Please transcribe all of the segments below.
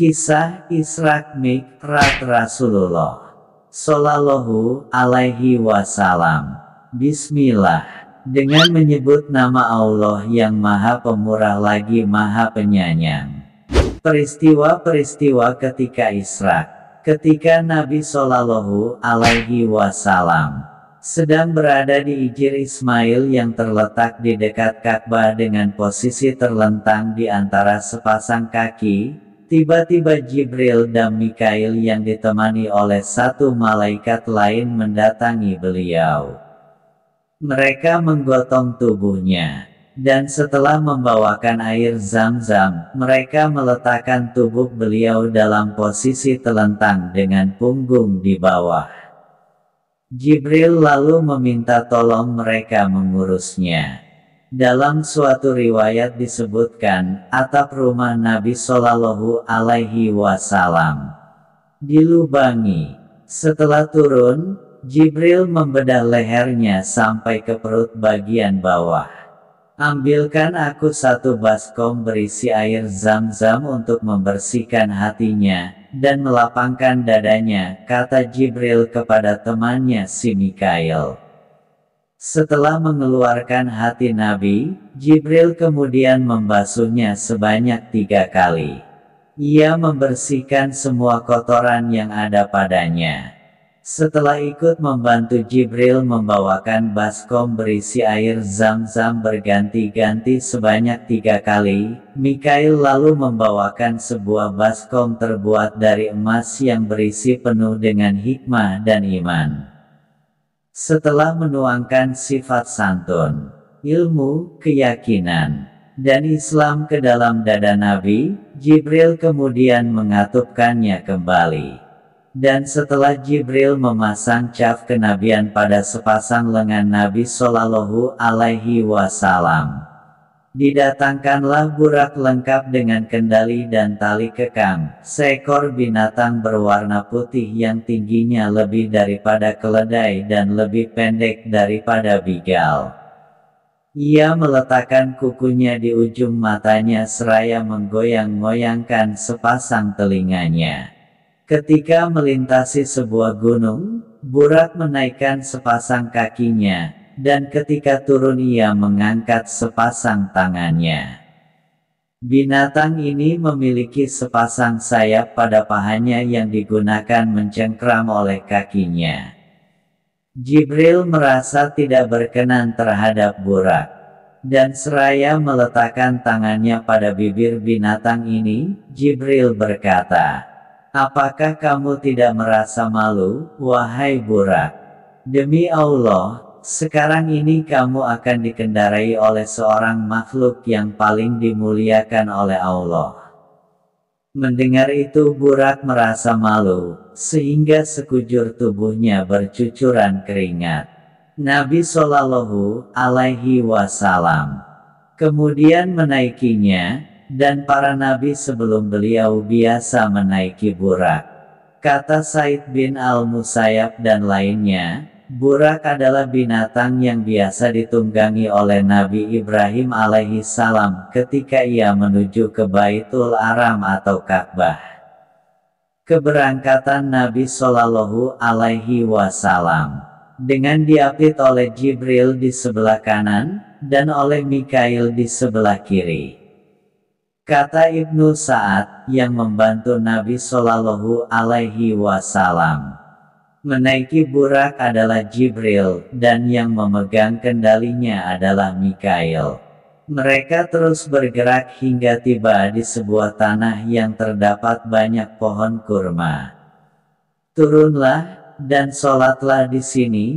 Kisah Isra Mi'raj Rasulullah Shallallahu Alaihi Wasallam. Bismillah, dengan menyebut nama Allah yang Maha Pemurah lagi Maha Penyayang. Peristiwa-peristiwa ketika Isra, ketika Nabi Shallallahu Alaihi Wasallam sedang berada di Hijr Ismail yang terletak di dekat Ka'bah dengan posisi terlentang di antara sepasang kaki. Tiba-tiba Jibril dan Mikail yang ditemani oleh satu malaikat lain mendatangi beliau. Mereka menggotong tubuhnya, dan setelah membawakan air Zam-Zam, mereka meletakkan tubuh beliau dalam posisi telentang dengan punggung di bawah. Jibril lalu meminta tolong mereka mengurusnya. Dalam suatu riwayat disebutkan, atap rumah Nabi Shallallahu Alaihi Wasallam dilubangi. Setelah turun, Jibril membedah lehernya sampai ke perut bagian bawah. Ambilkan aku satu baskom berisi air Zam-Zam untuk membersihkan hatinya, dan melapangkan dadanya, kata Jibril kepada temannya si Mikail. Setelah mengeluarkan hati Nabi, Jibril kemudian membasuhnya sebanyak 3 kali. Ia membersihkan semua kotoran yang ada padanya. Setelah ikut membantu Jibril membawakan baskom berisi air Zam-Zam berganti-ganti sebanyak 3 kali, Mikail lalu membawakan sebuah baskom terbuat dari emas yang berisi penuh dengan hikmah dan iman. Setelah menuangkan sifat santun, ilmu, keyakinan, dan Islam ke dalam dada Nabi, Jibril kemudian mengatupkannya kembali. Dan setelah Jibril memasang cap kenabian pada sepasang lengan Nabi Shallallahu Alaihi Wasallam, didatangkanlah burak lengkap dengan kendali dan tali kekang, seekor binatang berwarna putih yang tingginya lebih daripada keledai dan lebih pendek daripada bigal. Ia meletakkan kukunya di ujung matanya seraya menggoyang-goyangkan sepasang telinganya. Ketika melintasi sebuah gunung, burak menaikkan sepasang kakinya, dan ketika turun ia mengangkat sepasang tangannya. Binatang ini memiliki sepasang sayap pada pahanya yang digunakan mencengkram oleh kakinya. Jibril merasa tidak berkenan terhadap burak, dan seraya meletakkan tangannya pada bibir binatang ini, Jibril berkata, "Apakah kamu tidak merasa malu, wahai burak? Demi Allah, sekarang ini kamu akan dikendarai oleh seorang makhluk yang paling dimuliakan oleh Allah." Mendengar itu burak merasa malu, sehingga sekujur tubuhnya bercucuran keringat. Nabi Shallallahu Alaihi Wasallam kemudian menaikinya, dan para nabi sebelum beliau biasa menaiki burak. Kata Said bin Al-Musayyab dan lainnya, burak adalah binatang yang biasa ditunggangi oleh Nabi Ibrahim alaihi salam ketika ia menuju ke Baitul Haram atau Ka'bah. Keberangkatan Nabi Shallallahu Alaihi Wasallam dengan diapit oleh Jibril di sebelah kanan, dan oleh Mikail di sebelah kiri. Kata Ibnu Sa'ad, yang membantu Nabi Shallallahu Alaihi Wasallam, menaiki burak adalah Jibril, dan yang memegang kendalinya adalah Mikail. Mereka terus bergerak hingga tiba di sebuah tanah yang terdapat banyak pohon kurma. "Turunlah, dan sholatlah di sini,"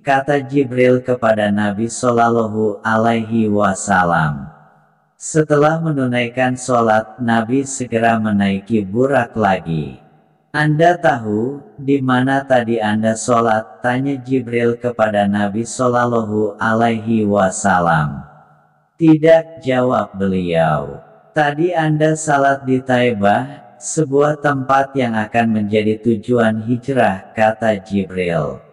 kata Jibril kepada Nabi Shallallahu Alaihi Wasallam. Setelah menunaikan sholat, Nabi segera menaiki burak lagi. "Anda tahu, di mana tadi Anda sholat?" tanya Jibril kepada Nabi Shallallahu Alaihi Wasallam. "Tidak," jawab beliau. "Tadi Anda salat di Taibah, sebuah tempat yang akan menjadi tujuan hijrah," kata Jibril.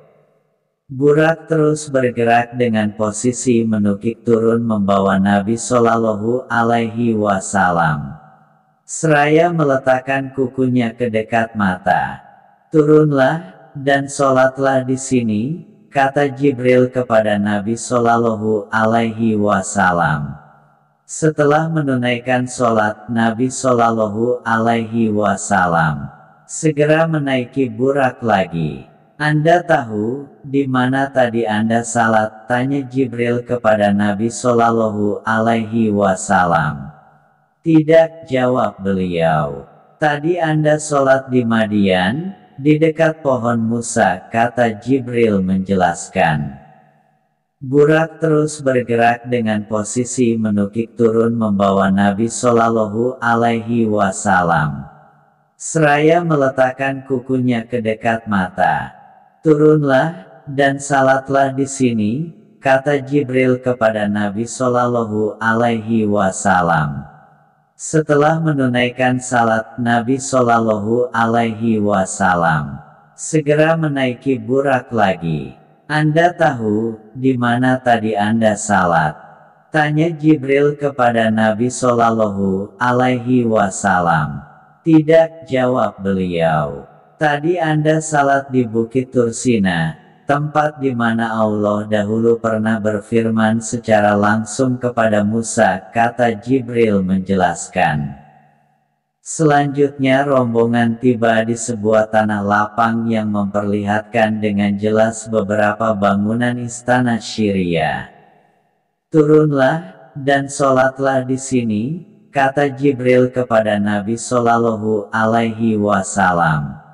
Burak terus bergerak dengan posisi menukik turun membawa Nabi Shallallahu Alaihi Wasallam. seraya meletakkan kukunya ke dekat mata. "Turunlah, dan sholatlah di sini," kata Jibril kepada Nabi Shallallahu Alaihi Wasallam. Setelah menunaikan sholat, Nabi Shallallahu Alaihi Wasallam segera menaiki burak lagi. "Anda tahu di mana tadi Anda salat?" tanya Jibril kepada Nabi Shallallahu Alaihi Wasallam. "Tidak," jawab beliau. "Tadi Anda sholat di Madian, di dekat pohon Musa," kata Jibril menjelaskan. Burak terus bergerak dengan posisi menukik turun membawa Nabi Shallallahu Alaihi Wasallam, seraya meletakkan kukunya ke dekat mata. "Turunlah, dan salatlah di sini," kata Jibril kepada Nabi Shallallahu Alaihi Wasallam. Setelah menunaikan salat, Nabi Shallallahu Alaihi Wasallam segera menaiki burak lagi. "Anda tahu di mana tadi Anda salat?" tanya Jibril kepada Nabi Shallallahu Alaihi Wasallam. "Tidak," jawab beliau. "Tadi Anda salat di Bukit Tursina, tempat di mana Allah dahulu pernah berfirman secara langsung kepada Musa," kata Jibril menjelaskan. Selanjutnya rombongan tiba di sebuah tanah lapang yang memperlihatkan dengan jelas beberapa bangunan istana Syria. "Turunlah, dan sholatlah di sini," kata Jibril kepada Nabi Shallallahu Alaihi Wasallam.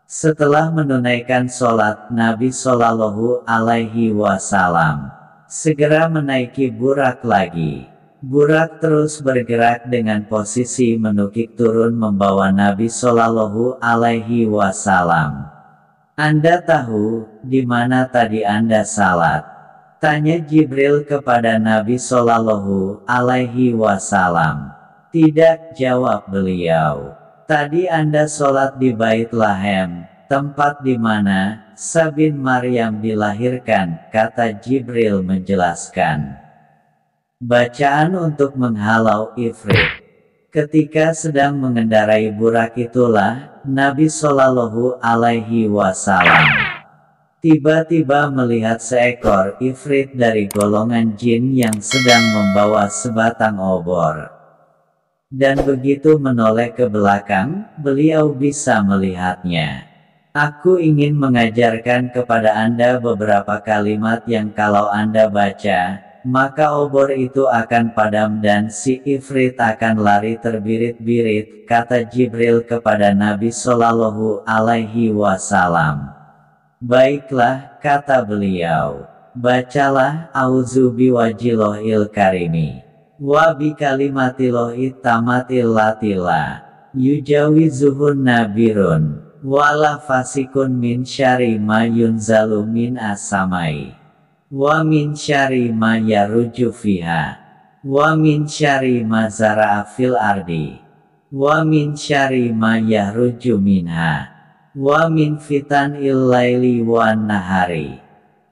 Setelah menunaikan sholat, Nabi Shallallahu Alaihi Wasallam segera menaiki burak lagi. Burak terus bergerak dengan posisi menukik turun membawa Nabi Shallallahu Alaihi Wasallam. "Anda tahu di mana tadi Anda salat?" tanya Jibril kepada Nabi Shallallahu Alaihi Wasallam. "Tidak," jawab beliau. "Tadi Anda sholat di Bait Lahem, tempat di mana Isa bin Maryam dilahirkan," kata Jibril menjelaskan. Bacaan untuk menghalau Ifrit. Ketika sedang mengendarai burak itulah, Nabi Shallallahu Alaihi Wasallam tiba-tiba melihat seekor Ifrit dari golongan jin yang sedang membawa sebatang obor. Dan begitu menoleh ke belakang, beliau bisa melihatnya. "Aku ingin mengajarkan kepada Anda beberapa kalimat yang kalau Anda baca, maka obor itu akan padam dan si Ifrit akan lari terbirit-birit," kata Jibril kepada Nabi Shallallahu Alaihi Wasallam. "Baiklah," kata beliau. "Bacalah A'udzu biwajhillahil karimi wa bi kalimatillahi tamatil latila yujawizuhun nabirun wala fasikun min syari ma yunzalu min as-samai wa min syari ma yaruju fiha wa min syari ma zara'a fil ardi wa min syari ma yahruju minha wa min fitanil laili wan nahari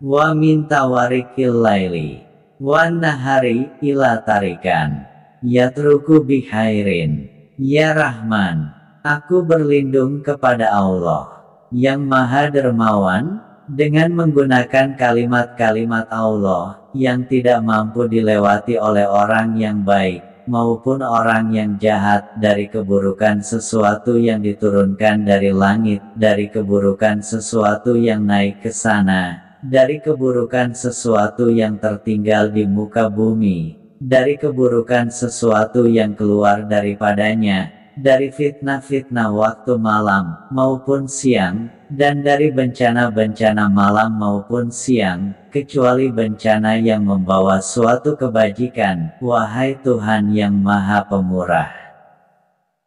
wa min tawarikil laili wan nahari ila tarikan yatruku bihairin." Ya Rahman, aku berlindung kepada Allah yang Maha Dermawan, dengan menggunakan kalimat-kalimat Allah yang tidak mampu dilewati oleh orang yang baik maupun orang yang jahat, dari keburukan sesuatu yang diturunkan dari langit, dari keburukan sesuatu yang naik ke sana, dari keburukan sesuatu yang tertinggal di muka bumi, dari keburukan sesuatu yang keluar daripadanya, dari fitnah-fitnah waktu malam maupun siang, dan dari bencana-bencana malam maupun siang, kecuali bencana yang membawa suatu kebajikan, wahai Tuhan yang Maha Pemurah.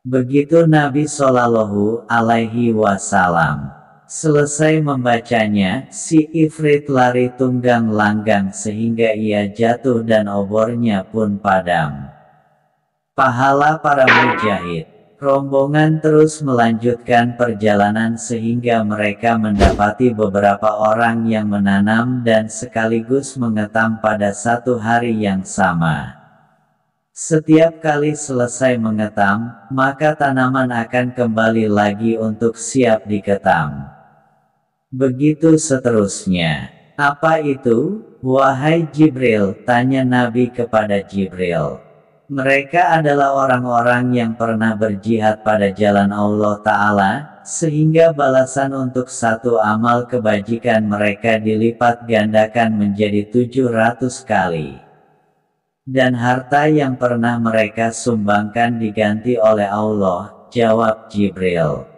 Begitu Nabi Shallallahu Alaihi Wasallam selesai membacanya, si Ifrit lari tunggang langgang sehingga ia jatuh dan obornya pun padam. Pahala para mujahid. Rombongan terus melanjutkan perjalanan sehingga mereka mendapati beberapa orang yang menanam dan sekaligus mengetam pada satu hari yang sama. Setiap kali selesai mengetam, maka tanaman akan kembali lagi untuk siap diketam. Begitu seterusnya. Apa itu, wahai Jibril? Tanya Nabi kepada Jibril. Mereka adalah orang-orang yang pernah berjihad pada jalan Allah Ta'ala, sehingga balasan untuk satu amal kebajikan mereka dilipat gandakan menjadi 700 kali. Dan harta yang pernah mereka sumbangkan diganti oleh Allah, jawab Jibril.